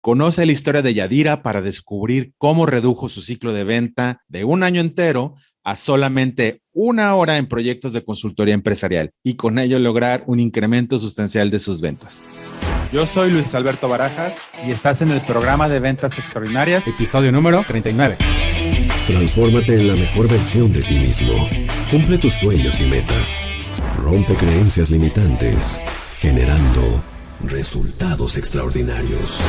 Conoce la historia de Yadira para descubrir cómo redujo su ciclo de venta de un año entero a solamente una hora en proyectos de consultoría empresarial y con ello lograr un incremento sustancial de sus ventas. Yo soy Luis Alberto Barajas y estás en el programa de Ventas Extraordinarias, episodio número 39. Transfórmate en la mejor versión de ti mismo. Cumple tus sueños y metas. Rompe creencias limitantes, generando resultados extraordinarios.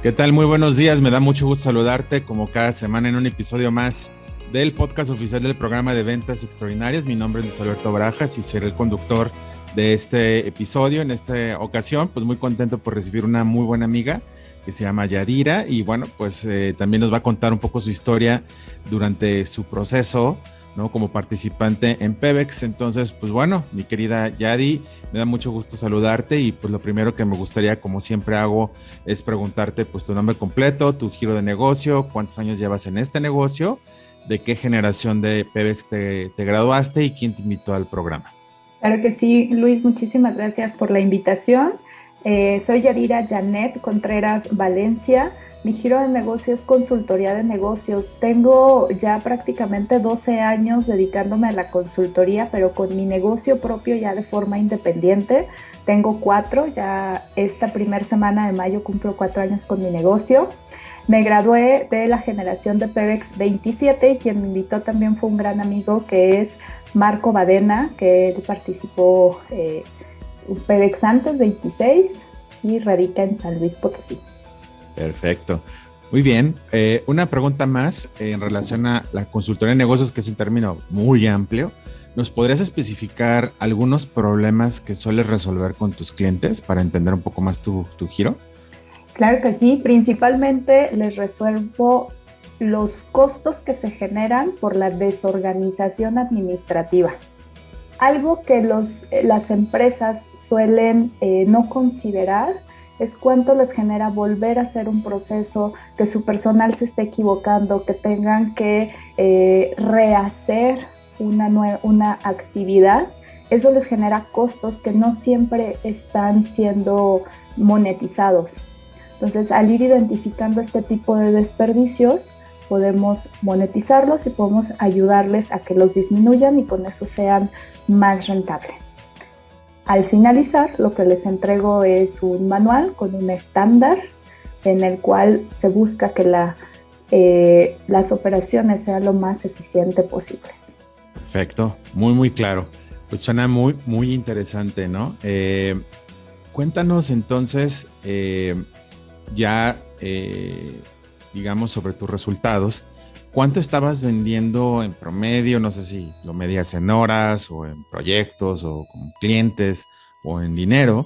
¿Qué tal? Muy buenos días, me da mucho gusto saludarte como cada semana en un episodio más del podcast oficial del programa de Ventas Extraordinarias. Mi nombre es Luis Alberto Barajas y seré el conductor de este episodio. En esta ocasión, pues muy contento por recibir una muy buena amiga que se llama Yadira y bueno, pues también nos va a contar un poco su historia durante su proceso, ¿no? Como participante en Pebex. Entonces, pues bueno, mi querida Yadi, me da mucho gusto saludarte y pues lo primero que me gustaría, como siempre hago, es preguntarte pues tu nombre completo, tu giro de negocio, cuántos años llevas en este negocio, de qué generación de Pebex te graduaste y quién te invitó al programa. Claro que sí, Luis, muchísimas gracias por la invitación. Soy Yadira Janet Contreras Valencia. Mi giro de negocio es consultoría de negocios. Tengo ya prácticamente 12 años dedicándome a la consultoría, pero con mi negocio propio ya de forma independiente. Tengo 4, ya esta primera semana de mayo cumplo 4 años con mi negocio. Me gradué de la generación de Pebex 27 y quien me invitó también fue un gran amigo que es Marco Badena, que él participó Pebex antes 26 y radica en San Luis Potosí. Perfecto. Muy bien. Una pregunta más en relación a la consultoría de negocios, que es un término muy amplio. ¿Nos podrías especificar algunos problemas que sueles resolver con tus clientes para entender un poco más tu giro? Claro que sí. Principalmente les resuelvo los costos que se generan por la desorganización administrativa. Algo que las empresas suelen no considerar es cuánto les genera volver a hacer un proceso, que su personal se esté equivocando, que tengan que rehacer una actividad. Eso les genera costos que no siempre están siendo monetizados. Entonces, al ir identificando este tipo de desperdicios, podemos monetizarlos y podemos ayudarles a que los disminuyan y con eso sean más rentables. Al finalizar, lo que les entrego es un manual con un estándar en el cual se busca que las operaciones sean lo más eficientes posibles. Perfecto, muy claro. Pues suena muy interesante, ¿no? Cuéntanos entonces digamos sobre tus resultados. ¿Cuánto estabas vendiendo en promedio? No sé si lo medías en horas o en proyectos o con clientes o en dinero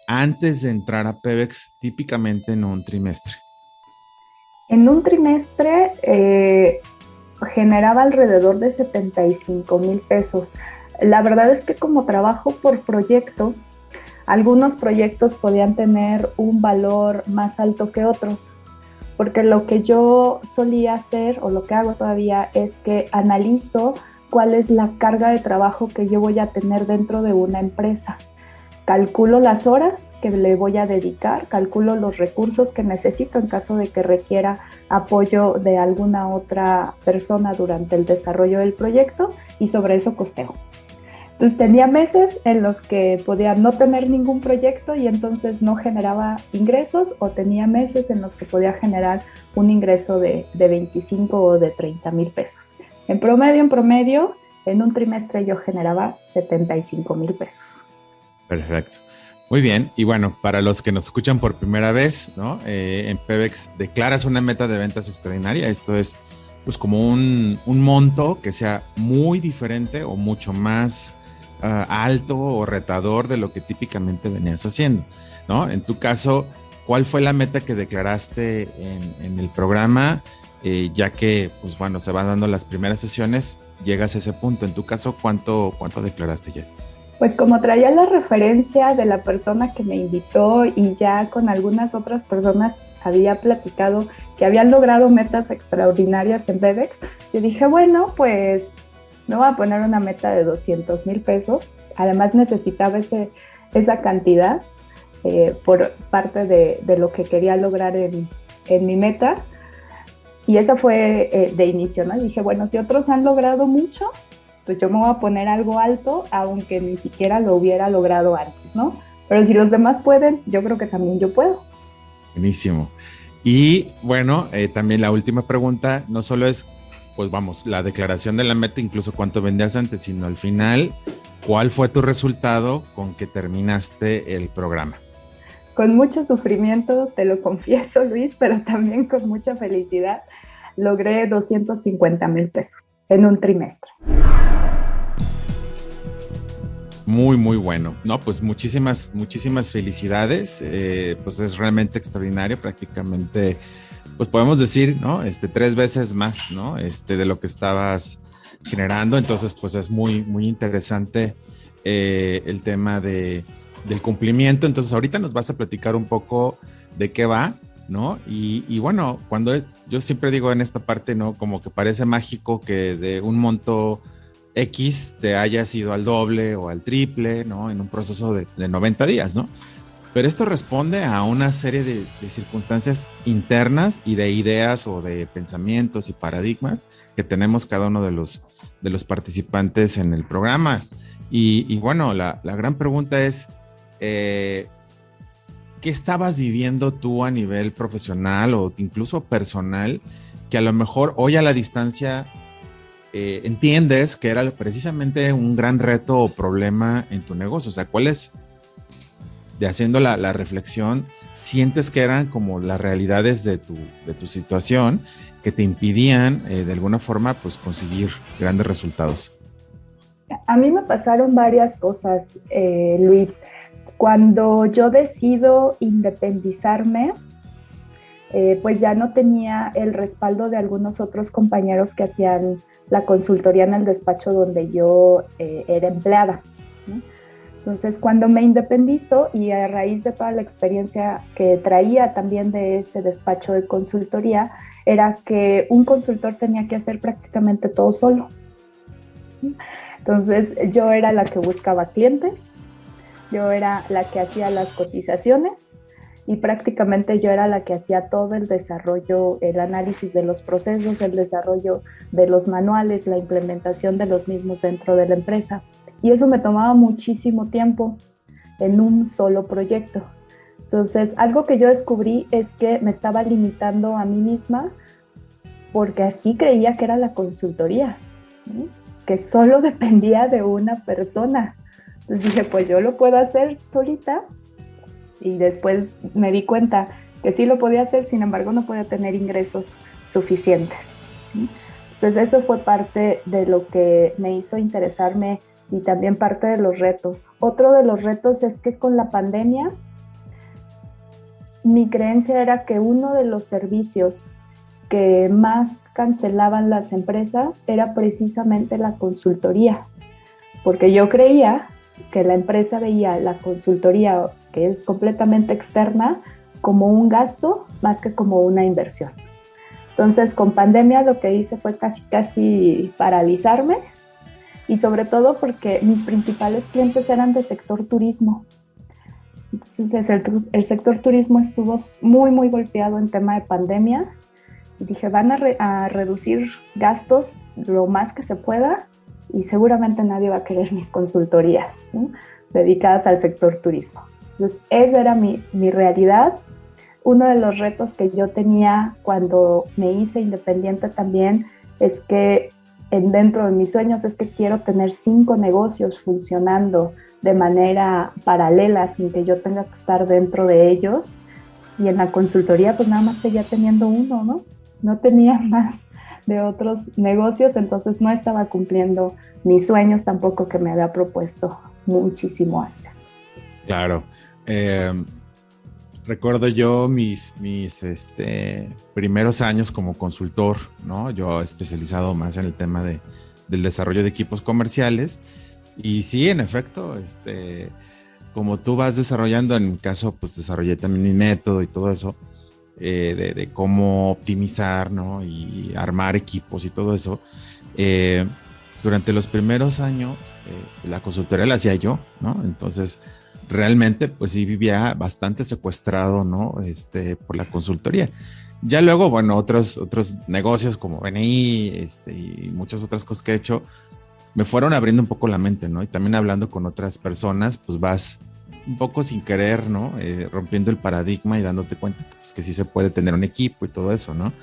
antes de entrar a Pebex, típicamente en un trimestre. En un trimestre generaba alrededor de 75,000 pesos. La verdad es que como trabajo por proyecto, algunos proyectos podían tener un valor más alto que otros. Porque lo que yo solía hacer o lo que hago todavía es que analizo cuál es la carga de trabajo que yo voy a tener dentro de una empresa. Calculo las horas que le voy a dedicar, calculo los recursos que necesito en caso de que requiera apoyo de alguna otra persona durante el desarrollo del proyecto y sobre eso costeo. Entonces tenía meses en los que podía no tener ningún proyecto y entonces no generaba ingresos, o tenía meses en los que podía generar un ingreso de 25 o de 30,000 pesos. En promedio, en un trimestre yo generaba 75,000 pesos. Perfecto. Muy bien. Y bueno, para los que nos escuchan por primera vez, ¿no? En Pebex declaras una meta de ventas extraordinaria. Esto es pues como un monto que sea muy diferente o mucho más alto o retador de lo que típicamente venías haciendo, ¿no? En tu caso, ¿cuál fue la meta que declaraste en el programa? Ya que, pues bueno, se van dando las primeras sesiones, llegas a ese punto. En tu caso, ¿cuánto declaraste ya? Pues como traía la referencia de la persona que me invitó y ya con algunas otras personas había platicado que habían logrado metas extraordinarias en Vedex, yo dije, bueno, pues me voy a poner una meta de 200,000 pesos. Además necesitaba esa cantidad por parte de lo que quería lograr en mi meta. Y esa fue de inicio, ¿no? Y dije, bueno, si otros han logrado mucho, pues yo me voy a poner algo alto, aunque ni siquiera lo hubiera logrado antes, ¿no? Pero si los demás pueden, yo creo que también yo puedo. Buenísimo. Y bueno, también la última pregunta, no solo es, pues vamos, la declaración de la meta, incluso cuánto vendías antes, sino al final, ¿cuál fue tu resultado con que terminaste el programa? Con mucho sufrimiento, te lo confieso, Luis, pero también con mucha felicidad, logré 250,000 pesos en un trimestre. Muy, muy bueno. No, pues muchísimas felicidades. Pues es realmente extraordinario, prácticamente, pues podemos decir, ¿no? 3 veces más, ¿no? De lo que estabas generando. Entonces, pues es muy, muy interesante el tema del cumplimiento. Entonces, ahorita nos vas a platicar un poco de qué va, ¿no? Y bueno, yo siempre digo en esta parte, ¿no? Como que parece mágico que de un monto X te hayas ido al doble o al triple, ¿no? En un proceso de 90 días, ¿no? Pero esto responde a una serie de circunstancias internas y de ideas o de pensamientos y paradigmas que tenemos cada uno de los participantes en el programa. Y bueno, la gran pregunta es, ¿qué estabas viviendo tú a nivel profesional o incluso personal que a lo mejor hoy a la distancia entiendes que era precisamente un gran reto o problema en tu negocio? O sea, ¿cuáles, de haciendo la reflexión, sientes que eran como las realidades de tu situación que te impidían de alguna forma pues conseguir grandes resultados? A mí me pasaron varias cosas, Luis. Cuando yo decido independizarme, pues ya no tenía el respaldo de algunos otros compañeros que hacían la consultoría en el despacho donde yo era empleada, ¿no? Entonces, cuando me independizo y a raíz de toda la experiencia que traía también de ese despacho de consultoría, era que un consultor tenía que hacer prácticamente todo solo. Entonces, yo era la que buscaba clientes, yo era la que hacía las cotizaciones y prácticamente yo era la que hacía todo el desarrollo, el análisis de los procesos, el desarrollo de los manuales, la implementación de los mismos dentro de la empresa. Y eso me tomaba muchísimo tiempo en un solo proyecto. Entonces, algo que yo descubrí es que me estaba limitando a mí misma porque así creía que era la consultoría, ¿sí? Que solo dependía de una persona. Entonces dije, pues yo lo puedo hacer solita. Y después me di cuenta que sí lo podía hacer, sin embargo no podía tener ingresos suficientes, ¿sí? Entonces eso fue parte de lo que me hizo interesarme y también parte de los retos. Otro de los retos es que con la pandemia mi creencia era que uno de los servicios que más cancelaban las empresas era precisamente la consultoría, porque yo creía que la empresa veía la consultoría, que es completamente externa, como un gasto más que como una inversión. Entonces, con pandemia lo que hice fue casi paralizarme, y sobre todo porque mis principales clientes eran del sector turismo. Entonces, el sector turismo estuvo muy, muy golpeado en tema de pandemia, y dije, van a reducir gastos lo más que se pueda, y seguramente nadie va a querer mis consultorías, ¿no?, dedicadas al sector turismo. Entonces, esa era mi realidad. Uno de los retos que yo tenía cuando me hice independiente también es que dentro de mis sueños es que quiero tener 5 negocios funcionando de manera paralela sin que yo tenga que estar dentro de ellos. Y en la consultoría pues nada más seguía teniendo uno, ¿no? No tenía más de otros negocios, entonces no estaba cumpliendo mis sueños tampoco que me había propuesto muchísimo antes. Claro. Recuerdo yo mis primeros años como consultor, ¿no? Yo especializado más en el tema del desarrollo de equipos comerciales, Y sí, en efecto, como tú vas desarrollando, en mi caso, pues desarrollé también mi método y todo eso, de cómo optimizar, ¿no? Y armar equipos y todo eso. Eh, Durante los primeros años, la consultoría la hacía yo, ¿no? Entonces, realmente, pues sí vivía bastante secuestrado, ¿no? Por la consultoría. Ya luego, bueno, otros negocios como BNI, y muchas otras cosas que he hecho, me fueron abriendo un poco la mente, ¿no? Y también hablando con otras personas, pues vas un poco sin querer, ¿no? Rompiendo el paradigma y dándote cuenta que, pues, que sí se puede tener un equipo y todo eso, ¿no?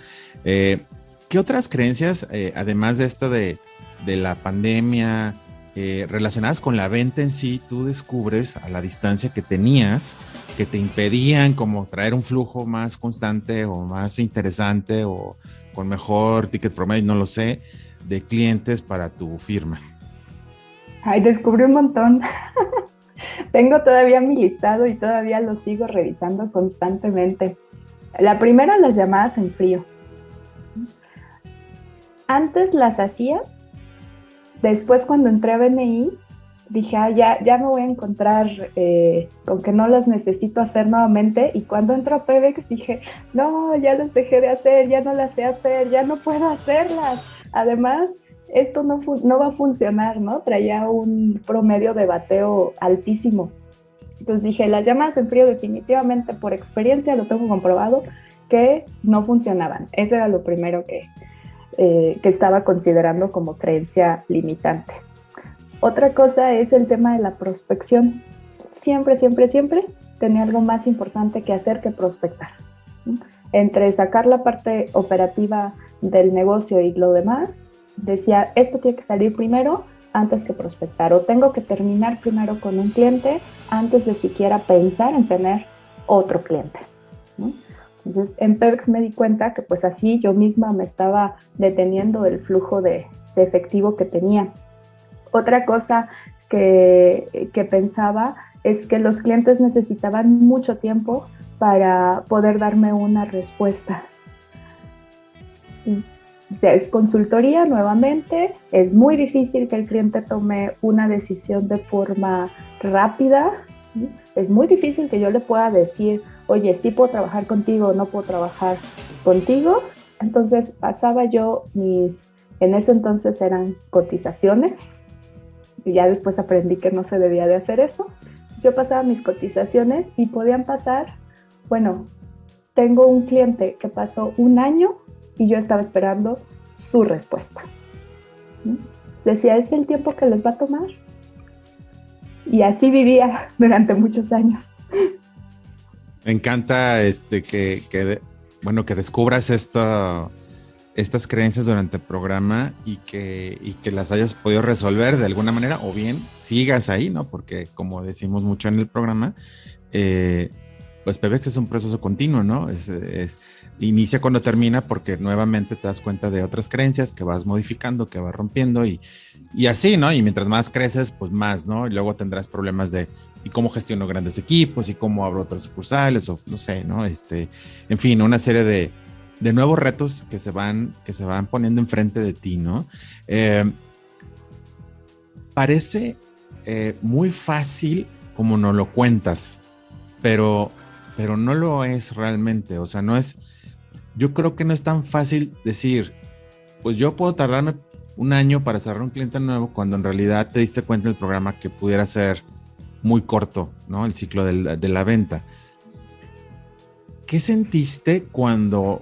¿Qué otras creencias, además de esto de la pandemia, relacionadas con la venta en sí, tú descubres a la distancia que tenías, que te impedían como traer un flujo más constante o más interesante o con mejor ticket promedio, no lo sé, de clientes para tu firma? Ay, descubrí un montón. Tengo todavía mi listado y todavía lo sigo revisando constantemente. La primera, las llamadas en frío. Antes las hacía, después cuando entré a BNI, dije, ya me voy a encontrar con que no las necesito hacer nuevamente. Y cuando entró a Pebex dije, no, ya las dejé de hacer, ya no las sé hacer, ya no puedo hacerlas. Además, esto no va a funcionar, ¿no? Traía un promedio de bateo altísimo. Entonces dije, las llamadas en frío definitivamente por experiencia lo tengo comprobado que no funcionaban. Eso era lo primero que estaba considerando como creencia limitante. Otra cosa es el tema de la prospección. Siempre tenía algo más importante que hacer que prospectar. Entre sacar la parte operativa del negocio y lo demás, decía, esto tiene que salir primero antes que prospectar, o tengo que terminar primero con un cliente antes de siquiera pensar en tener otro cliente, ¿no? Entonces, en Pebex me di cuenta que pues así yo misma me estaba deteniendo el flujo de efectivo que tenía. Otra cosa que pensaba es que los clientes necesitaban mucho tiempo para poder darme una respuesta. Es consultoría nuevamente, es muy difícil que el cliente tome una decisión de forma rápida, ¿sí? Es muy difícil que yo le pueda decir, oye, sí puedo trabajar contigo, no puedo trabajar contigo. Entonces pasaba yo en ese entonces eran cotizaciones, y ya después aprendí que no se debía de hacer eso. Yo pasaba mis cotizaciones y podían pasar, bueno, tengo un cliente que pasó un año y yo estaba esperando su respuesta. Decía, ¿es el tiempo que les va a tomar? Y así vivía durante muchos años. Me encanta que descubras estas creencias durante el programa y que las hayas podido resolver de alguna manera, o bien sigas ahí, ¿no? Porque como decimos mucho en el programa, pues Pebex es un proceso continuo, ¿no? Inicia cuando termina, porque nuevamente te das cuenta de otras creencias que vas modificando, que vas rompiendo y así, ¿no? Y mientras más creces, pues más, ¿no? Y luego tendrás problemas de y cómo gestiono grandes equipos y cómo abro otras sucursales o no sé, ¿no? En fin, una serie de nuevos retos que se van poniendo enfrente de ti, ¿no? Parece muy fácil como nos lo cuentas, pero no lo es realmente. O sea, yo creo que no es tan fácil decir, pues yo puedo tardarme un año para cerrar un cliente nuevo, cuando en realidad te diste cuenta del programa que pudiera ser muy corto, ¿no? El ciclo de la venta. ¿Qué sentiste cuando,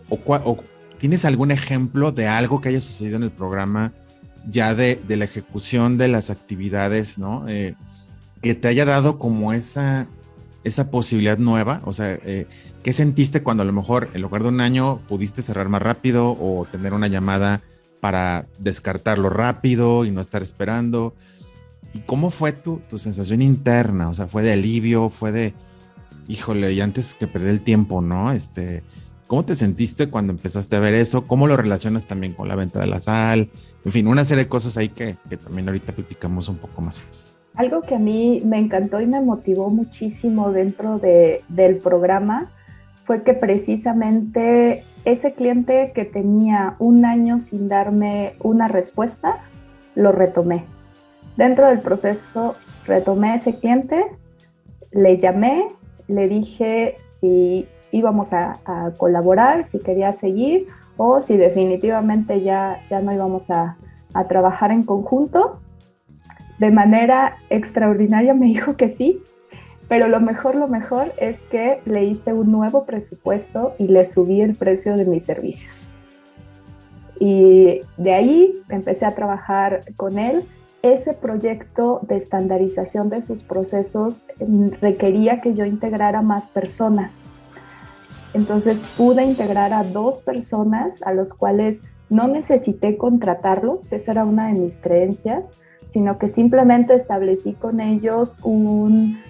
o tienes algún ejemplo de algo que haya sucedido en el programa ya de la ejecución de las actividades, ¿no? Que te haya dado como esa posibilidad nueva? O sea, ¿qué sentiste cuando a lo mejor en lugar de un año pudiste cerrar más rápido o tener una llamada para descartarlo rápido y no estar esperando? ¿Y cómo fue tu sensación interna? O sea, ¿fue de alivio? ¿Fue de, híjole, y antes que perder el tiempo, ¿no? ¿Cómo te sentiste cuando empezaste a ver eso? ¿Cómo lo relacionas también con la venta de la sal? En fin, una serie de cosas ahí que también ahorita platicamos un poco más. Algo que a mí me encantó y me motivó muchísimo dentro del programa fue que precisamente ese cliente que tenía un año sin darme una respuesta, lo retomé. Dentro del proceso retomé a ese cliente, le llamé, le dije si íbamos a colaborar, si quería seguir o si definitivamente ya no íbamos a trabajar en conjunto. De manera extraordinaria me dijo que sí, pero lo mejor es que le hice un nuevo presupuesto y le subí el precio de mis servicios. Y de ahí empecé a trabajar con él. Ese proyecto de estandarización de sus procesos requería que yo integrara más personas. Entonces pude integrar a 2 personas a los cuales no necesité contratarlos, que esa era una de mis creencias, sino que simplemente establecí con ellos un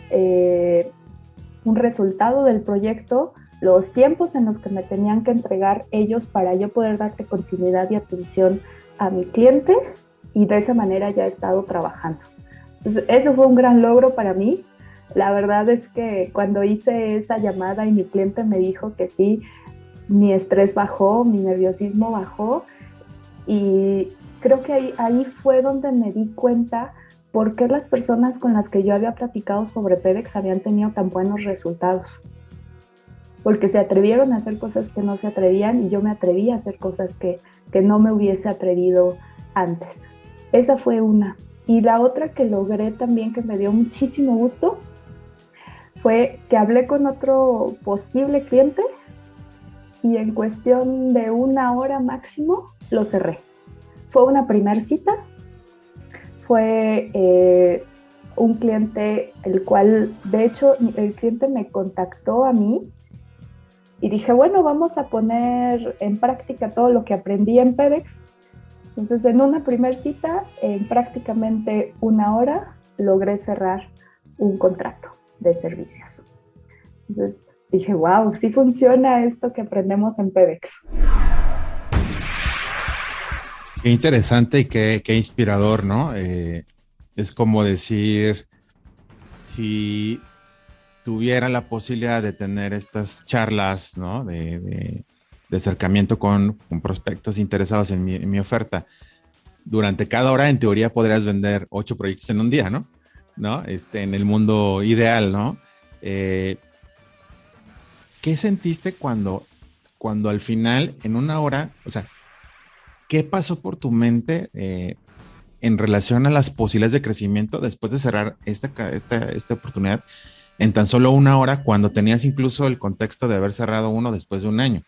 resultado del proyecto, los tiempos en los que me tenían que entregar ellos para yo poder darte continuidad y atención a mi cliente, y de esa manera ya he estado trabajando. Entonces, eso fue un gran logro para mí. La verdad es que cuando hice esa llamada y mi cliente me dijo que sí, mi estrés bajó, mi nerviosismo bajó, y creo que ahí fue donde me di cuenta por qué las personas con las que yo había platicado sobre PEDEX habían tenido tan buenos resultados. Porque se atrevieron a hacer cosas que no se atrevían, y yo me atreví a hacer cosas que no me hubiese atrevido antes. Esa fue una. Y la otra que logré también, que me dio muchísimo gusto, fue que hablé con otro posible cliente y en cuestión de 1 hora máximo lo cerré. Fue una primera cita, fue un cliente el cual, de hecho, el cliente me contactó a mí y dije, bueno, vamos a poner en práctica todo lo que aprendí en PEDEX. Entonces, en una primera cita, en prácticamente 1 hora, logré cerrar un contrato de servicios. Entonces, dije, wow, sí funciona esto que aprendemos en PEDEX. Qué interesante y qué inspirador, ¿no? Es como decir, si tuviera la posibilidad de tener estas charlas, ¿no? De acercamiento con prospectos interesados en mi oferta, durante cada hora, en teoría, podrías vender 8 proyectos en un día, ¿no? En el mundo ideal, ¿no? ¿Qué sentiste cuando al final, en 1 hora, o sea, qué pasó por tu mente en relación a las posibilidades de crecimiento después de cerrar esta oportunidad en tan solo 1 hora, cuando tenías incluso el contexto de haber cerrado uno después de 1 año?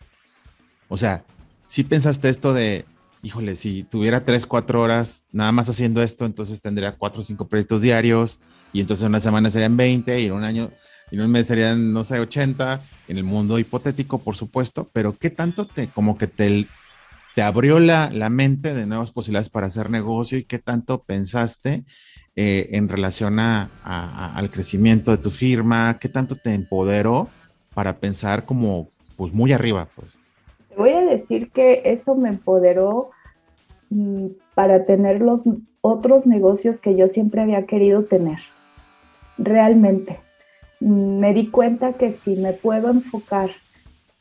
O sea, ¿sí pensaste esto de, híjole, si tuviera 3, 4 horas nada más haciendo esto, entonces tendría 4 o 5 proyectos diarios, y entonces en una semana serían 20, y en 1 año, y en un mes serían, no sé, 80, en el mundo hipotético, por supuesto, pero qué tanto te abrió la mente de nuevas posibilidades para hacer negocio, y qué tanto pensaste en relación al crecimiento de tu firma, qué tanto te empoderó para pensar como, pues, muy arriba, pues? Te voy a decir que eso me empoderó para tener los otros negocios que yo siempre había querido tener. Realmente. Me di cuenta que si me puedo enfocar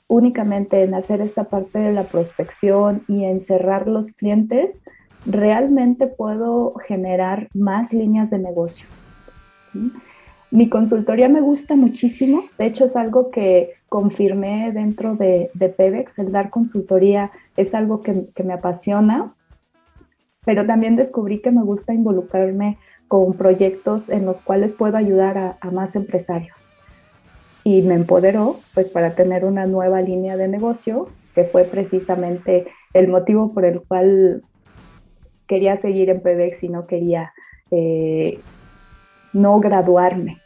únicamente en hacer esta parte de la prospección y en cerrar los clientes, realmente puedo generar más líneas de negocio. Mi consultoría me gusta muchísimo, de hecho es algo que confirmé dentro de PEDEX. El dar consultoría es algo que me apasiona, pero también descubrí que me gusta involucrarme con proyectos en los cuales puedo ayudar a más empresarios. Y me empoderó pues para tener una nueva línea de negocio, que fue precisamente el motivo por el cual quería seguir en PEDEX y no quería no graduarme.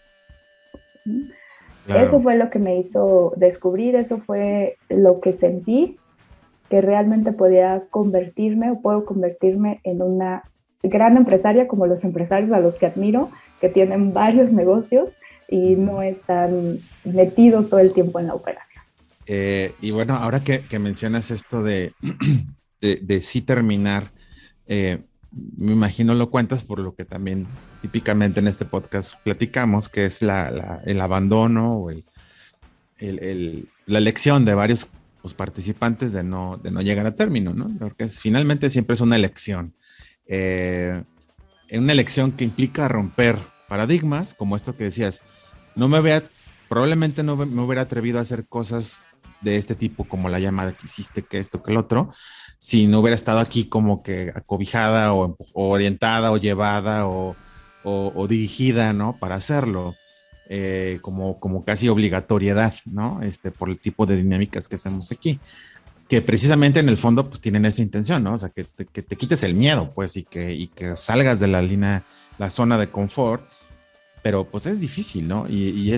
Claro. Eso fue lo que me hizo descubrir, eso fue lo que sentí, que realmente podía convertirme o puedo convertirme en una gran empresaria, como los empresarios a los que admiro, que tienen varios negocios y no están metidos todo el tiempo en la operación. Y bueno, ahora que mencionas esto de sí terminar, me imagino lo cuentas por lo que también típicamente en este podcast platicamos, que es el abandono o la elección de varios participantes de no llegar a término, ¿no? Porque finalmente siempre es una elección. ¿Qué una elección que implica romper paradigmas, como esto que decías, probablemente no me hubiera atrevido a hacer cosas de este tipo, como la llamada que hiciste, que esto, que el otro, si no hubiera estado aquí como que acobijada o orientada o llevada o dirigida, ¿no? Para hacerlo, como casi obligatoriedad, ¿no? Por el tipo de dinámicas que hacemos aquí, que precisamente en el fondo pues tienen esa intención, ¿no? O sea, que te quites el miedo, pues, y que salgas de la zona de confort, pero pues es difícil, ¿no? Y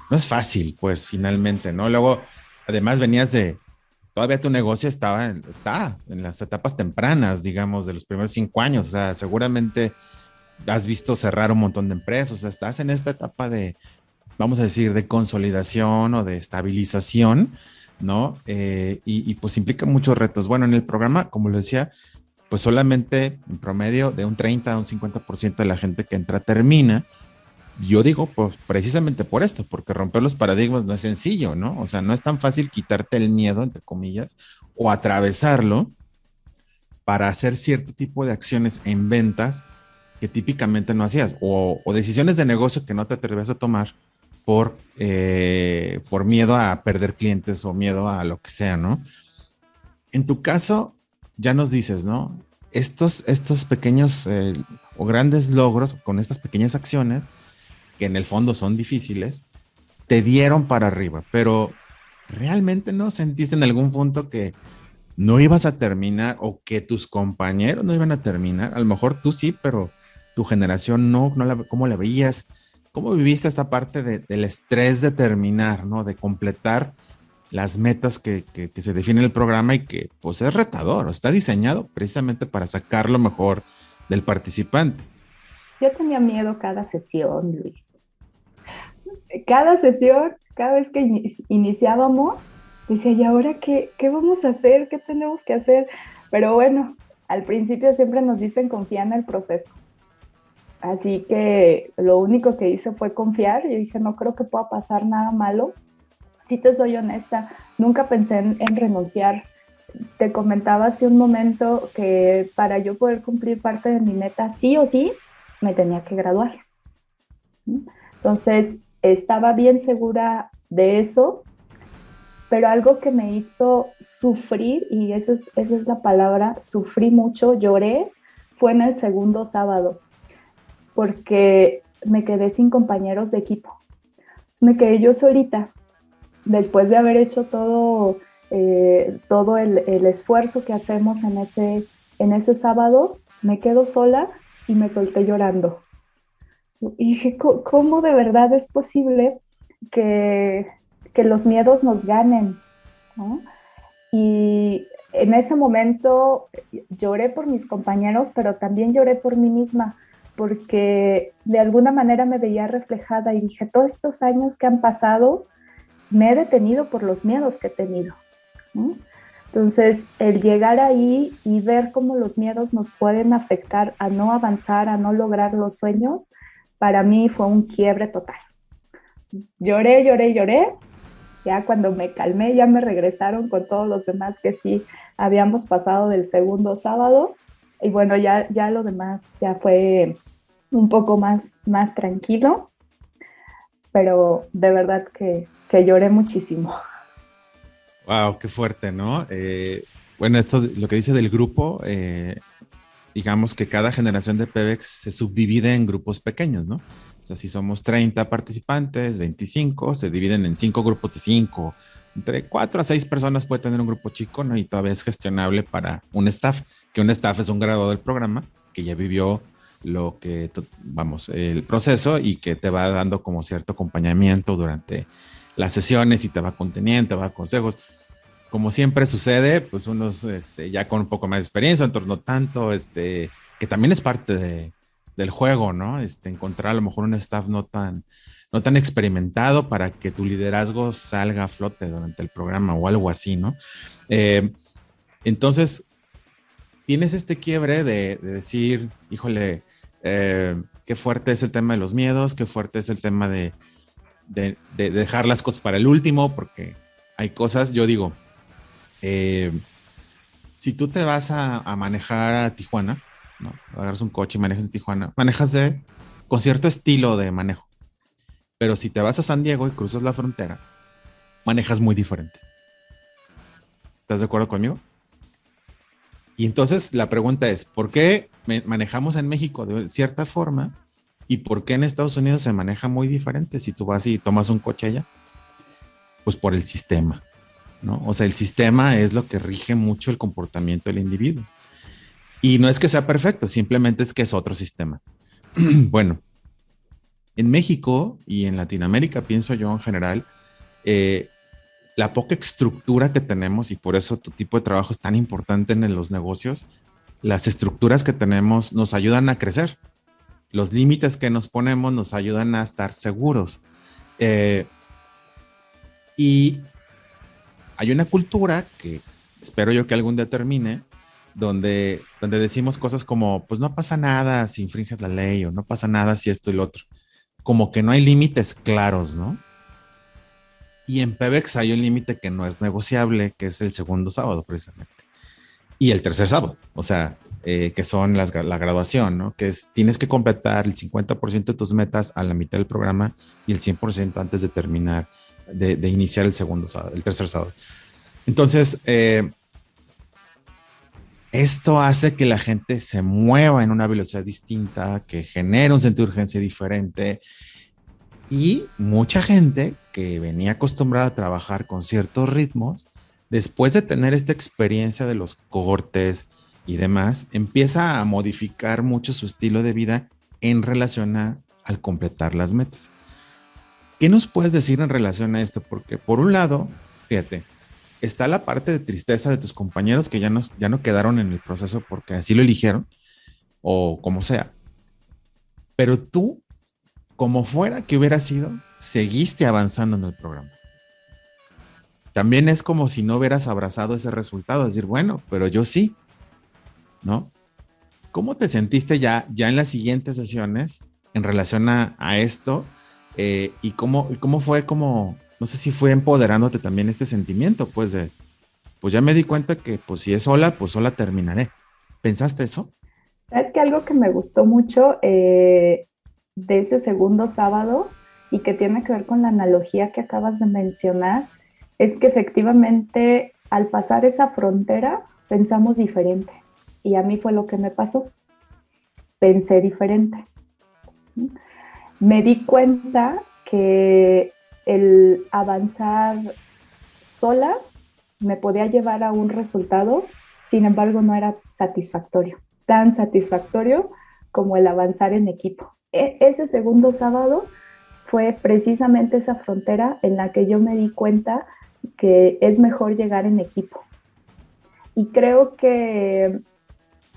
no es fácil, pues, finalmente, ¿no? Luego, además todavía tu negocio está en las etapas tempranas, digamos, de los primeros 5 años, o sea, seguramente has visto cerrar un montón de empresas, o sea, estás en esta etapa vamos a decir, de consolidación o de estabilización, ¿no? Y pues implica muchos retos. Bueno, en el programa, como lo decía, pues solamente en promedio de un 30 a un 50% de la gente que entra termina. Yo digo, pues precisamente por esto, porque romper los paradigmas no es sencillo, ¿no? O sea, no es tan fácil quitarte el miedo, entre comillas, o atravesarlo para hacer cierto tipo de acciones en ventas que típicamente no hacías, o decisiones de negocio que no te atreves a tomar por miedo a perder clientes o miedo a lo que sea, ¿no? En tu caso, ya nos dices, ¿no? Estos pequeños o grandes logros con estas pequeñas acciones, que en el fondo son difíciles, te dieron para arriba, pero ¿realmente no sentiste en algún punto que no ibas a terminar o que tus compañeros no iban a terminar? A lo mejor tú sí, pero tu generación no ¿cómo la veías? ¿Cómo viviste esta parte del estrés de terminar, ¿no? De completar las metas que se define en el programa y que pues es retador, está diseñado precisamente para sacar lo mejor del participante. Yo tenía miedo cada sesión, Luis. Cada sesión, cada vez que iniciábamos, decía, ¿y ahora qué vamos a hacer? ¿Qué tenemos que hacer? Pero bueno, al principio siempre nos dicen confía en el proceso. Así que lo único que hice fue confiar. Yo dije, no creo que pueda pasar nada malo. Si te soy honesta, nunca pensé en renunciar. Te comentaba hace un momento que para yo poder cumplir parte de mi meta, sí o sí, me tenía que graduar. Entonces, estaba bien segura de eso, pero algo que me hizo sufrir, y esa es la palabra, sufrí mucho, lloré, fue en el segundo sábado, porque me quedé sin compañeros de equipo. Me quedé yo solita, después de haber hecho todo el esfuerzo que hacemos en ese sábado, me quedo sola y me solté llorando. Y dije, ¿cómo de verdad es posible que los miedos nos ganen, ¿no? Y en ese momento lloré por mis compañeros, pero también lloré por mí misma, porque de alguna manera me veía reflejada y dije, todos estos años que han pasado, me he detenido por los miedos que he tenido, ¿no? Entonces, el llegar ahí y ver cómo los miedos nos pueden afectar a no avanzar, a no lograr los sueños, para mí fue un quiebre total. Lloré. Ya cuando me calmé, ya me regresaron con todos los demás que sí habíamos pasado del segundo sábado. Y bueno, ya lo demás ya fue un poco más tranquilo. Pero de verdad que lloré muchísimo. Wow, qué fuerte, ¿no? Bueno, esto, lo que dice del grupo, digamos que cada generación de PBX se subdivide en grupos pequeños, ¿no? O sea, si somos 30 participantes, 25, se dividen en 5 grupos de 5. Entre 4 a 6 personas puede tener un grupo chico, ¿no? Y todavía es gestionable para un staff, que un staff es un graduado del programa que ya vivió el proceso y que te va dando como cierto acompañamiento durante las sesiones y te va conteniendo, te va a consejos. Como siempre sucede, pues unos ya con un poco más de experiencia, otros no tanto, que también es parte del juego, ¿no? Encontrar a lo mejor un staff no tan experimentado para que tu liderazgo salga a flote durante el programa o algo así, ¿no? Entonces, tienes este quiebre de decir, híjole, qué fuerte es el tema de los miedos, qué fuerte es el tema de dejar las cosas para el último, porque hay cosas, yo digo, si tú te vas a manejar a Tijuana, ¿no? Agarras un coche y manejas en Tijuana, manejas con cierto estilo de manejo. Pero si te vas a San Diego y cruzas la frontera, manejas muy diferente. ¿Estás de acuerdo conmigo? Y entonces la pregunta es, ¿por qué manejamos en México de cierta forma y por qué en Estados Unidos se maneja muy diferente si tú vas y tomas un coche allá? Pues por el sistema, ¿no? O sea, el sistema es lo que rige mucho el comportamiento del individuo. Y no es que sea perfecto, simplemente es que es otro sistema. Bueno, en México y en Latinoamérica, pienso yo en general, la poca estructura que tenemos, y por eso tu tipo de trabajo es tan importante en los negocios, las estructuras que tenemos nos ayudan a crecer. Los límites que nos ponemos nos ayudan a estar seguros. Y hay una cultura que espero yo que algún día termine, donde decimos cosas como, pues no pasa nada si infringes la ley, o no pasa nada si esto y lo otro. Como que no hay límites claros, ¿no? Y en Pemex hay un límite que no es negociable, que es el segundo sábado, precisamente. Y el tercer sábado, o sea, que son la graduación, ¿no? Que es, tienes que completar el 50% de tus metas a la mitad del programa y el 100% antes de terminar, de iniciar el segundo sábado, el tercer sábado. Entonces, esto hace que la gente se mueva en una velocidad distinta, que genere un sentido de urgencia diferente. Y mucha gente que venía acostumbrada a trabajar con ciertos ritmos, después de tener esta experiencia de los cortes y demás, empieza a modificar mucho su estilo de vida en relación al completar las metas. ¿Qué nos puedes decir en relación a esto? Porque por un lado, fíjate, está la parte de tristeza de tus compañeros que ya no quedaron en el proceso porque así lo eligieron o como sea. Pero tú, como fuera que hubiera sido, seguiste avanzando en el programa. También es como si no hubieras abrazado ese resultado, decir, bueno, pero yo sí, ¿no? ¿Cómo te sentiste ya en las siguientes sesiones en relación a esto? Y cómo fue no sé si fue empoderándote también este sentimiento, pues ya me di cuenta que pues si es sola, pues sola terminaré. ¿Pensaste eso? ¿Sabes que algo que me gustó mucho de ese segundo sábado y que tiene que ver con la analogía que acabas de mencionar, es que efectivamente al pasar esa frontera pensamos diferente. Y a mí fue lo que me pasó. Pensé diferente. Me di cuenta que el avanzar sola me podía llevar a un resultado, sin embargo no era satisfactorio, tan satisfactorio como el avanzar en equipo. Ese segundo sábado fue precisamente esa frontera en la que yo me di cuenta que es mejor llegar en equipo. Y creo que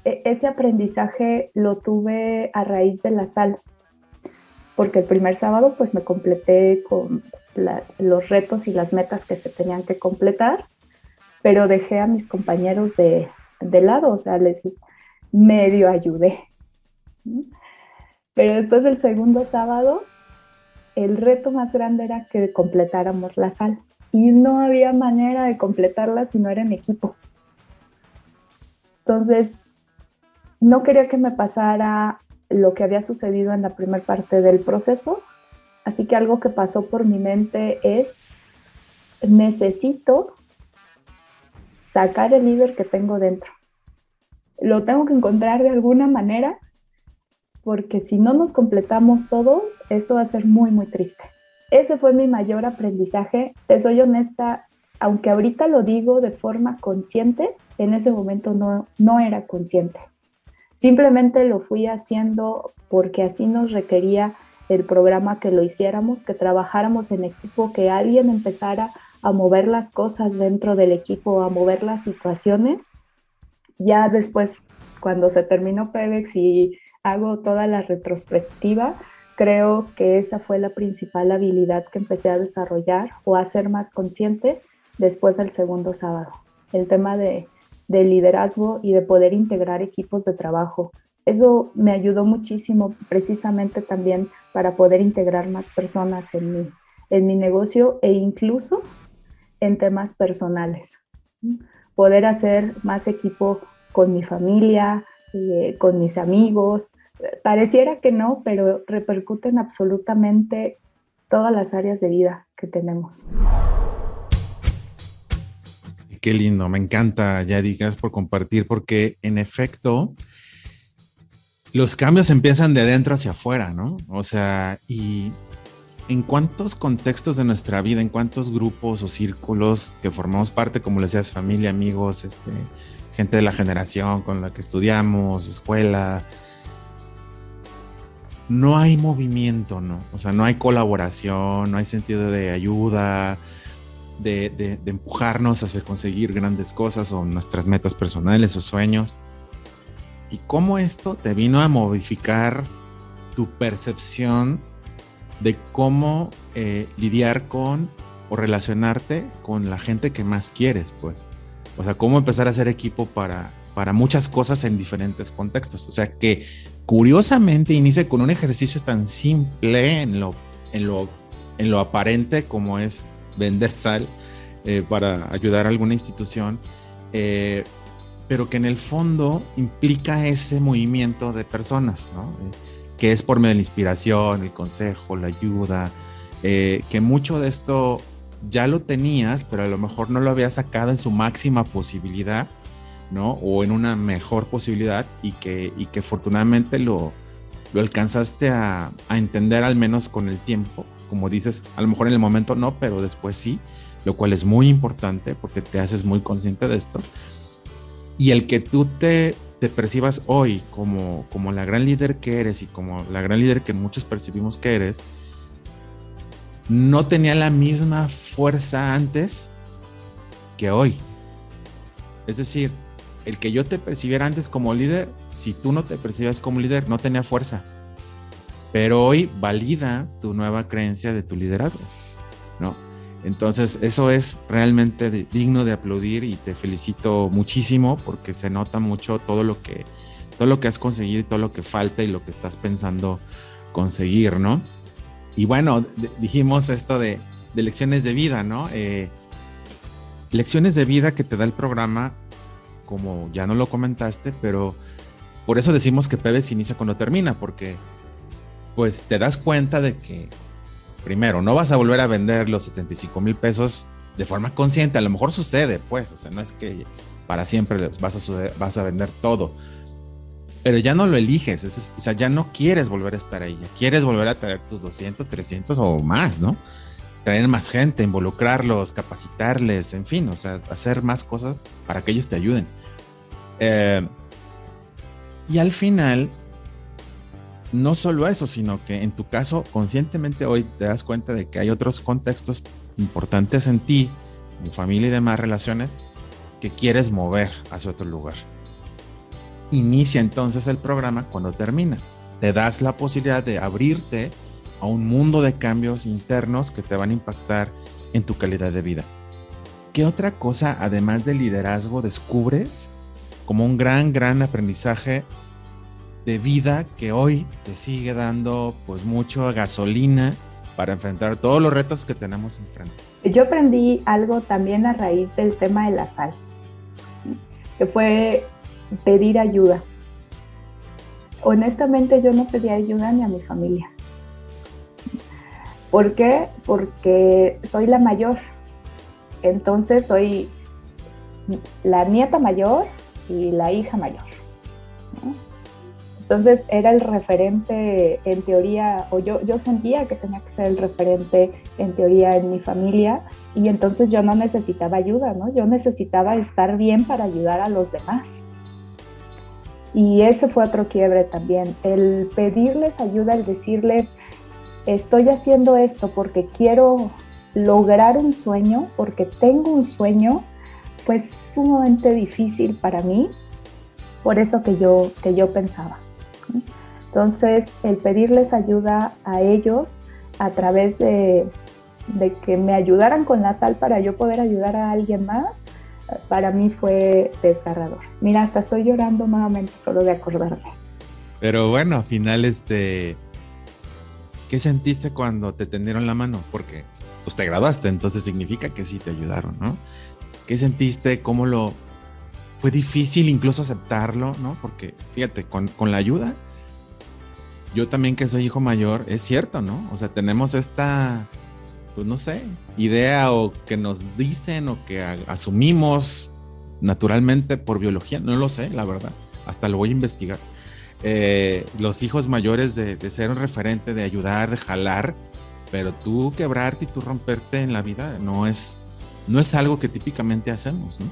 ese aprendizaje lo tuve a raíz de la sala, porque el primer sábado pues me completé con los retos y las metas que se tenían que completar, pero dejé a mis compañeros de lado, o sea, les medio ayudé. Pero después del segundo sábado, el reto más grande era que completáramos la sala. Y no había manera de completarla si no era en equipo. Entonces, no quería que me pasara lo que había sucedido en la primera parte del proceso. Así que algo que pasó por mi mente es, necesito sacar el líder que tengo dentro. Lo tengo que encontrar de alguna manera, porque si no nos completamos todos, esto va a ser muy, muy triste. Ese fue mi mayor aprendizaje. Te soy honesta, aunque ahorita lo digo de forma consciente, en ese momento no era consciente. Simplemente lo fui haciendo porque así nos requería el programa, que lo hiciéramos, que trabajáramos en equipo, que alguien empezara a mover las cosas dentro del equipo, a mover las situaciones. Ya después, cuando se terminó Pemex y hago toda la retrospectiva, creo que esa fue la principal habilidad que empecé a desarrollar o a ser más consciente después del segundo sábado. El tema de liderazgo y de poder integrar equipos de trabajo. Eso me ayudó muchísimo precisamente también para poder integrar más personas en mi negocio e incluso en temas personales. Poder hacer más equipo con mi familia, con mis amigos. Pareciera que no, pero repercuten absolutamente todas las áreas de vida que tenemos. Qué lindo, me encanta, Yadi, gracias por compartir, porque en efecto, los cambios empiezan de adentro hacia afuera, ¿no? O sea, y en cuántos contextos de nuestra vida, en cuántos grupos o círculos que formamos parte, como les decías, familia, amigos, gente de la generación con la que estudiamos, escuela, no hay movimiento, ¿no? O sea, no hay colaboración, no hay sentido de ayuda, de empujarnos hacia conseguir grandes cosas o nuestras metas personales o sueños. Y cómo esto te vino a modificar tu percepción de cómo lidiar con o relacionarte con la gente que más quieres, pues. O sea, cómo empezar a hacer equipo para muchas cosas en diferentes contextos. O sea, que curiosamente inicia con un ejercicio tan simple en lo aparente como es vender sal para ayudar a alguna institución, pero que en el fondo implica ese movimiento de personas, ¿no? Que es por medio de la inspiración, el consejo, la ayuda, que mucho de esto ya lo tenías, pero a lo mejor no lo habías sacado en su máxima posibilidad, ¿no? O en una mejor posibilidad, y que afortunadamente lo alcanzaste a entender, al menos con el tiempo. Como dices, a lo mejor en el momento no, pero después sí, lo cual es muy importante porque te haces muy consciente de esto. Y el que tú te percibas hoy como la gran líder que eres y como la gran líder que muchos percibimos que eres, no tenía la misma fuerza antes que hoy. Es decir, el que yo te percibiera antes como líder, si tú no te percibías como líder, no tenía fuerza. Pero hoy valida tu nueva creencia de tu liderazgo, ¿no? Entonces, eso es realmente digno de aplaudir y te felicito muchísimo porque se nota mucho todo lo que has conseguido y todo lo que falta y lo que estás pensando conseguir, ¿no? Y bueno, dijimos esto de lecciones de vida, ¿no? Lecciones de vida que te da el programa, como ya no lo comentaste, pero por eso decimos que PEVEX inicia cuando termina, porque pues te das cuenta de que primero, no vas a volver a vender los 75,000 pesos de forma consciente. A lo mejor sucede, pues, o sea, no es que para siempre vas a vender todo, pero ya no lo eliges, o sea, ya no quieres volver a estar ahí, ya quieres volver a traer tus 200, 300 o más, ¿no? Traer más gente, involucrarlos, capacitarles, en fin, o sea, hacer más cosas para que ellos te ayuden. Y al final, no solo eso, sino que en tu caso, conscientemente hoy te das cuenta de que hay otros contextos importantes en ti, en familia y demás relaciones, que quieres mover hacia otro lugar. Inicia entonces el programa cuando termina. Te das la posibilidad de abrirte a un mundo de cambios internos que te van a impactar en tu calidad de vida. ¿Qué otra cosa, además del liderazgo, descubres como un gran aprendizaje de vida que hoy te sigue dando pues mucho gasolina para enfrentar todos los retos que tenemos enfrente? Yo aprendí algo también a raíz del tema de la sal, que fue pedir ayuda. Honestamente, yo no pedí ayuda ni a mi familia. ¿Por qué? Porque soy la mayor. Entonces soy la nieta mayor y la hija mayor, ¿no? Entonces era el referente en teoría, o yo sentía que tenía que ser el referente en teoría en mi familia, y entonces yo no necesitaba ayuda, ¿no? Yo necesitaba estar bien para ayudar a los demás. Y ese fue otro quiebre también, el pedirles ayuda, el decirles, estoy haciendo esto porque quiero lograr un sueño, porque tengo un sueño, pues sumamente difícil para mí, por eso que yo pensaba. Entonces, el pedirles ayuda a ellos a través de que me ayudaran con la sal para yo poder ayudar a alguien más, para mí fue desgarrador. Mira, hasta estoy llorando nuevamente solo de acordarme. Pero bueno, al final, ¿qué sentiste cuando te tendieron la mano? Porque pues te graduaste, entonces significa que sí te ayudaron, ¿no? ¿Qué sentiste? ¿Cómo lo fue difícil incluso aceptarlo, ¿no? Porque fíjate, con la ayuda, yo también que soy hijo mayor, es cierto, ¿no? O sea, tenemos esta, pues no sé, idea o que nos dicen o que asumimos naturalmente por biología, no lo sé, la verdad, hasta lo voy a investigar. Los hijos mayores de ser un referente, de ayudar, de jalar, pero tú quebrarte y tú romperte en la vida no es algo que típicamente hacemos, ¿no?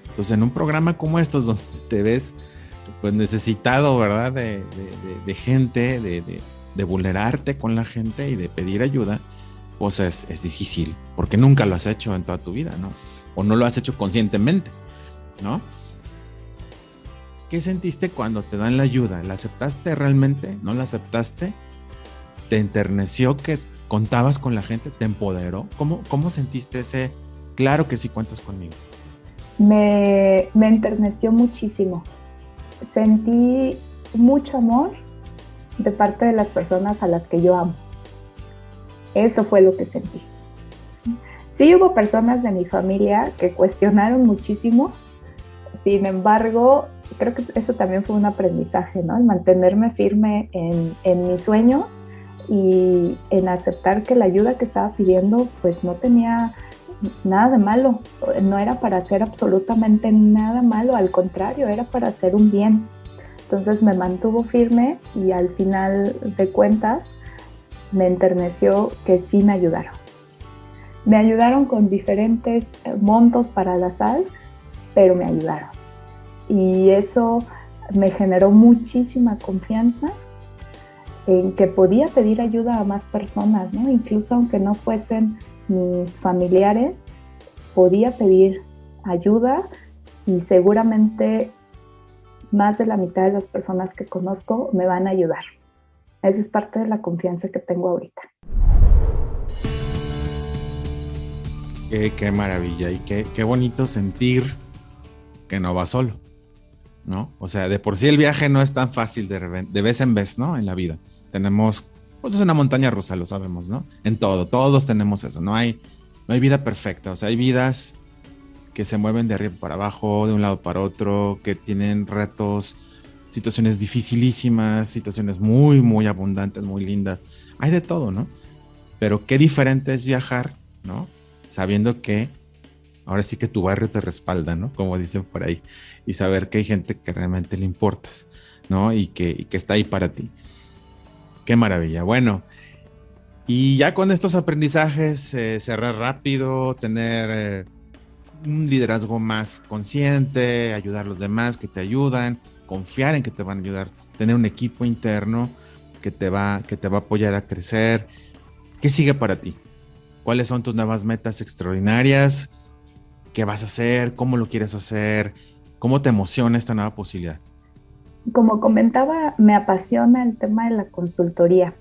Entonces, en un programa como estos, donde te ves pues necesitado, ¿verdad? De gente, de vulnerarte con la gente y de pedir ayuda, pues es difícil, porque nunca lo has hecho en toda tu vida, ¿no? O no lo has hecho conscientemente, ¿no? ¿Qué sentiste cuando te dan la ayuda? ¿La aceptaste realmente? ¿No la aceptaste? ¿Te enterneció que contabas con la gente? ¿Te empoderó? ¿Cómo sentiste ese? Claro que sí cuentas conmigo. Me enterneció muchísimo. Sentí mucho amor de parte de las personas a las que yo amo. Eso fue lo que sentí. Sí hubo personas de mi familia que cuestionaron muchísimo, sin embargo, creo que eso también fue un aprendizaje, ¿no? El mantenerme firme en mis sueños y en aceptar que la ayuda que estaba pidiendo pues no tenía nada de malo, no era para hacer absolutamente nada malo, al contrario, era para hacer un bien. Entonces me mantuvo firme y al final de cuentas me enterneció que sí me ayudaron. Me ayudaron con diferentes montos para la sal, pero me ayudaron. Y eso me generó muchísima confianza en que podía pedir ayuda a más personas, ¿no? Incluso aunque no fuesen mis familiares, podía pedir ayuda y seguramente más de la mitad de las personas que conozco me van a ayudar. Esa es parte de la confianza que tengo ahorita. Qué maravilla y qué bonito sentir que no vas solo, ¿no? O sea, de por sí el viaje no es tan fácil de vez en vez, ¿no? En la vida. Tenemos, pues es una montaña rusa, lo sabemos, ¿no? En todo, todos tenemos eso. No hay vida perfecta. O sea, hay vidas que se mueven de arriba para abajo, de un lado para otro, que tienen retos, situaciones dificilísimas, situaciones muy, muy abundantes, muy lindas. Hay de todo, ¿no? Pero qué diferente es viajar, ¿no? Sabiendo que ahora sí que tu barrio te respalda, ¿no? Como dicen por ahí. Y saber que hay gente que realmente le importas, ¿no? Y que está ahí para ti. Qué maravilla. Bueno, y ya con estos aprendizajes, cerrar rápido, tener un liderazgo más consciente, ayudar a los demás que te ayudan, confiar en que te van a ayudar, tener un equipo interno que te va a apoyar a crecer. ¿Qué sigue para ti? ¿Cuáles son tus nuevas metas extraordinarias? ¿Qué vas a hacer? ¿Cómo lo quieres hacer? ¿Cómo te emociona esta nueva posibilidad? Como comentaba, me apasiona el tema de la consultoría.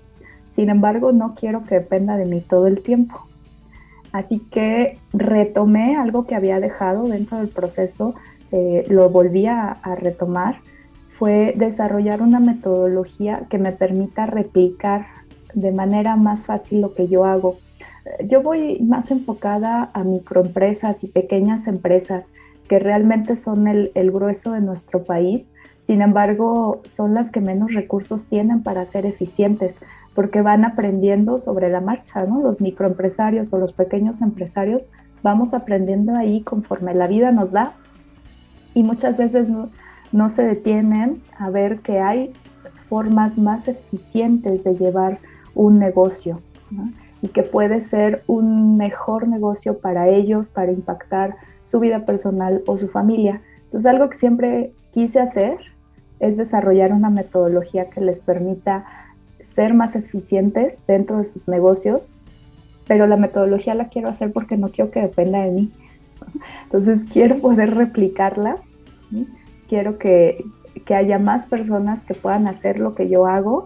Sin embargo, no quiero que dependa de mí todo el tiempo. Así que retomé algo que había dejado dentro del proceso, lo volví a retomar, fue desarrollar una metodología que me permita replicar de manera más fácil lo que yo hago. Yo voy más enfocada a microempresas y pequeñas empresas que realmente son el grueso de nuestro país. Sin embargo, son las que menos recursos tienen para ser eficientes, porque van aprendiendo sobre la marcha, ¿no? Los microempresarios o los pequeños empresarios vamos aprendiendo ahí conforme la vida nos da y muchas veces no se detienen a ver que hay formas más eficientes de llevar un negocio, ¿no? Y que puede ser un mejor negocio para ellos, para impactar su vida personal o su familia. Entonces, algo que siempre quise hacer es desarrollar una metodología que les permita ser más eficientes dentro de sus negocios, pero la metodología la quiero hacer porque no quiero que dependa de mí. Entonces, quiero poder replicarla, ¿sí? Quiero que haya más personas que puedan hacer lo que yo hago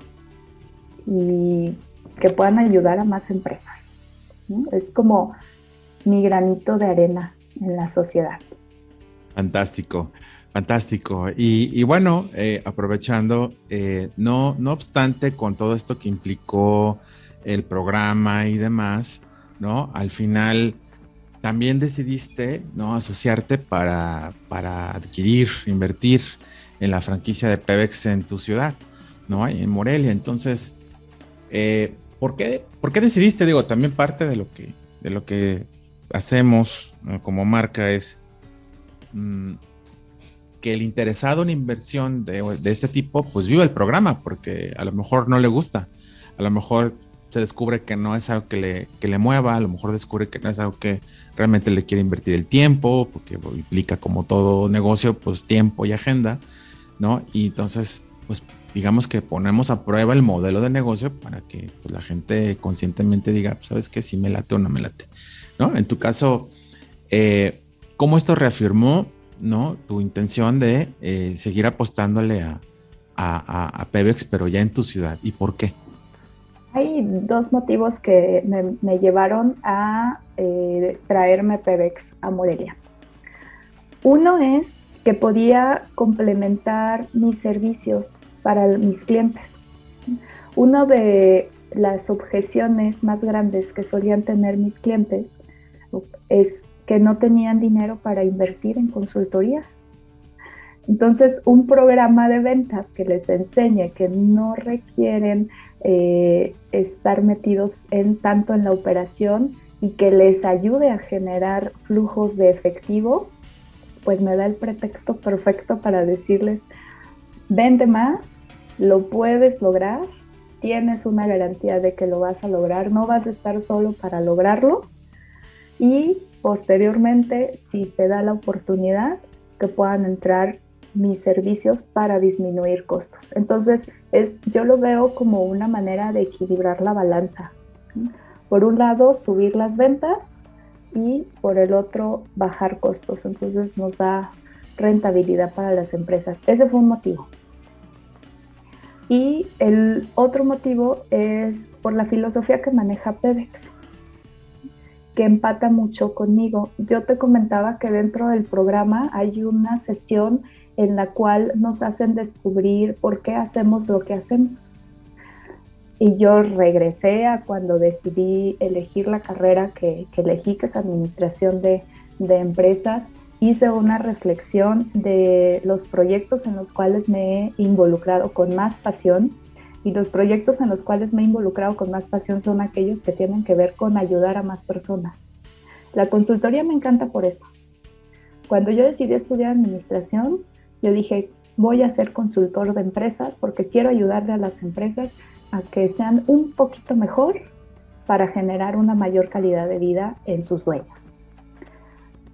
y que puedan ayudar a más empresas, ¿sí? Es como mi granito de arena en la sociedad. Fantástico, fantástico. Y bueno, aprovechando, no obstante, con todo esto que implicó el programa y demás, ¿no? Al final, también decidiste, ¿no?, asociarte para adquirir, invertir en la franquicia de Pemex en tu ciudad, ¿no?, en Morelia. Entonces, ¿por qué decidiste? Digo, también parte de lo que hacemos, ¿no?, como marca es que el interesado en inversión de este tipo, pues viva el programa, porque a lo mejor no le gusta, a lo mejor se descubre que no es algo que le mueva, a lo mejor descubre que no es algo que realmente le quiere invertir el tiempo, porque implica, como todo negocio, pues tiempo y agenda, ¿no? Y entonces, pues digamos que ponemos a prueba el modelo de negocio para que pues, la gente conscientemente diga, ¿sabes qué? Si me late o no me late, ¿no? En tu caso, ¿cómo esto reafirmó, ¿no?, tu intención de seguir apostándole a Pemex, pero ya en tu ciudad? ¿Y por qué? Hay dos motivos que me llevaron a traerme Pemex a Morelia. Uno es que podía complementar mis servicios para mis clientes. Una de las objeciones más grandes que solían tener mis clientes es que no tenían dinero para invertir en consultoría. Entonces, un programa de ventas que les enseñe que no requieren estar metidos tanto en la operación y que les ayude a generar flujos de efectivo, pues me da el pretexto perfecto para decirles, vende más, lo puedes lograr, tienes una garantía de que lo vas a lograr, no vas a estar solo para lograrlo, y posteriormente, si se da la oportunidad, que puedan entrar mis servicios para disminuir costos. Entonces, yo lo veo como una manera de equilibrar la balanza. Por un lado, subir las ventas y por el otro, bajar costos. Entonces, nos da rentabilidad para las empresas. Ese fue un motivo. Y el otro motivo es por la filosofía que maneja Pemex, que empata mucho conmigo. Yo te comentaba que dentro del programa hay una sesión en la cual nos hacen descubrir por qué hacemos lo que hacemos. Y yo regresé a cuando decidí elegir la carrera que elegí, que es administración de empresas. Hice una reflexión de los proyectos en los cuales me he involucrado con más pasión, y los proyectos en los cuales me he involucrado con más pasión son aquellos que tienen que ver con ayudar a más personas. La consultoría me encanta por eso. Cuando yo decidí estudiar administración, yo dije, voy a ser consultor de empresas porque quiero ayudarle a las empresas a que sean un poquito mejor para generar una mayor calidad de vida en sus dueños.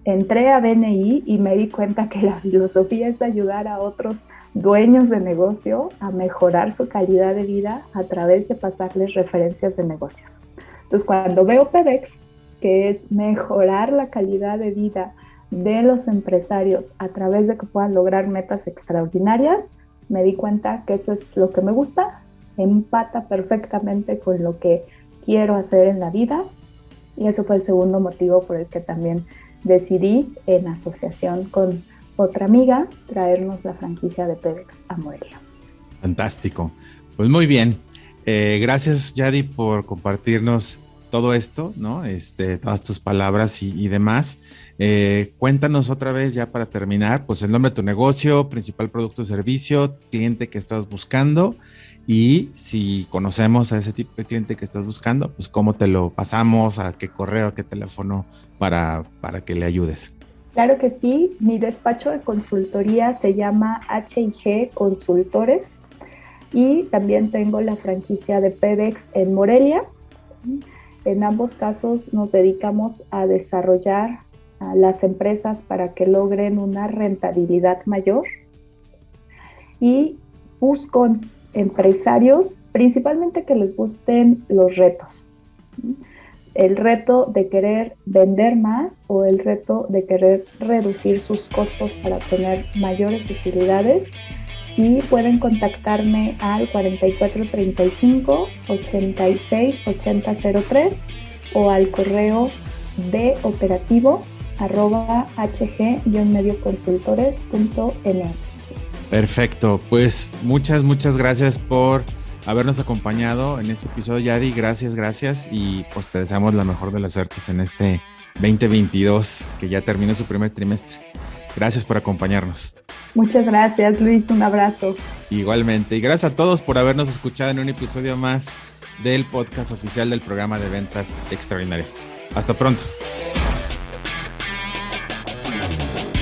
Entré a BNI y me di cuenta que la filosofía es ayudar a otros dueños de negocio a mejorar su calidad de vida a través de pasarles referencias de negocios. Entonces, cuando veo Pemex, que es mejorar la calidad de vida de los empresarios a través de que puedan lograr metas extraordinarias, me di cuenta que eso es lo que me gusta, empata perfectamente con lo que quiero hacer en la vida, y eso fue el segundo motivo por el que también decidí, en asociación con otra amiga, traernos la franquicia de Pemex a Morelia. Fantástico. Pues muy bien. Gracias, Yadi, por compartirnos todo esto, ¿no? Todas tus palabras y demás. Cuéntanos otra vez, ya para terminar, pues el nombre de tu negocio, principal producto o servicio, cliente que estás buscando, y si conocemos a ese tipo de cliente que estás buscando, pues cómo te lo pasamos, a qué correo, a qué teléfono para que le ayudes. Claro que sí, mi despacho de consultoría se llama H&G Consultores, y también tengo la franquicia de Pemex en Morelia. En ambos casos nos dedicamos a desarrollar a las empresas para que logren una rentabilidad mayor, y busco empresarios principalmente que les gusten los retos. El reto de querer vender más o el reto de querer reducir sus costos para tener mayores utilidades, y pueden contactarme al 4435 86 8003 o al correo de operativo@hg-medioconsultores.mx. Perfecto, pues muchas gracias por habernos acompañado en este episodio, Yadi. Gracias, y pues te deseamos la mejor de las suertes en este 2022, que ya terminó su primer trimestre. Gracias por acompañarnos. Muchas gracias, Luis. Un abrazo. Igualmente. Y gracias a todos por habernos escuchado en un episodio más del podcast oficial del programa de ventas extraordinarias. Hasta pronto.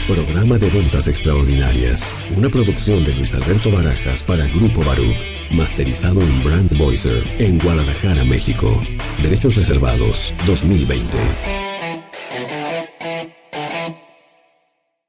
Programa de Ventas Extraordinarias, una producción de Luis Alberto Barajas para Grupo Baruch, masterizado en Brand Voicer en Guadalajara, México. Derechos reservados 2020.